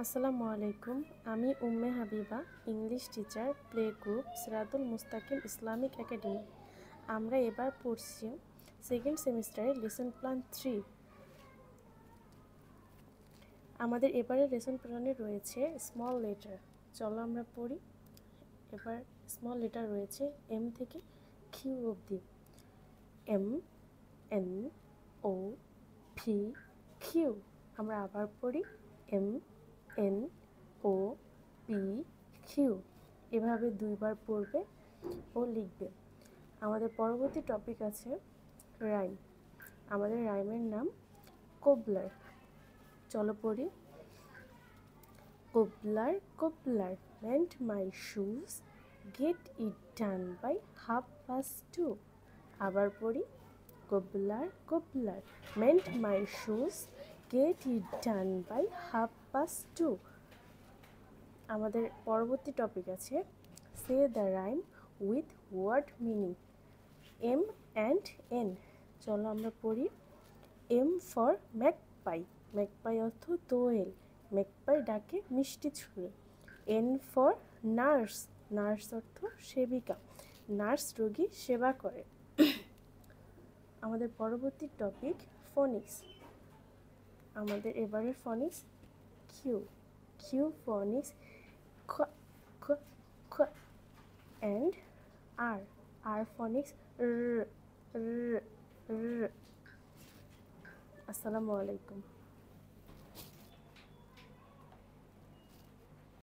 আসসালামু আলাইকুম। আমি Umme Habiba, English teacher, play group সিরাতুল মুস্তাকিম ইসলামিক একাডেমি। আমরা এবার পড়ছি সেকেন্ড সেমিস্টারের লেসন প্ল্যান 3। আমাদের এবারের লেসন প্ল্যানে রয়েছে স্মল লেটার। চলো আমরা পড়ি। এবার স্মল লেটার রয়েছে এম থেকে কিউ অবধি। এম, এন, ও, পি, কিউ। আমরা আবার পড়ি এম, এন, ও, পি, কিউ। এভাবে দুইবার পড়বে ও লিখবে। আমাদের পরবর্তী টপিক আছে রাইম। আমাদের রাইমের নাম কোবলার। চলো পড়ি। Cobbler cobbler mend my shoes, get it done by 2:30। আবার পড়ি। Cobbler cobbler mend my shoes, get it done by 2:30। আমাদের পরবর্তী টপিক আছে say the rhyme with word meaning. M and N. চলো আমরা পড়ি। M for magpie. ম্যাকপাই অর্থ দোয়েল। Magpie ডাকে মিষ্টি ছুঁড়ে। N for nurse. নার্স অর্থ সেবিকা। নার্স রোগী সেবা করে। আমাদের পরবর্তী টপিক ফনিক্স। আমাদের এবারের ফনিক্স কিউ। কিউ ফনিক্স খ, খ, খ, and R. R phonics R, R, R. Assalamu alaikum.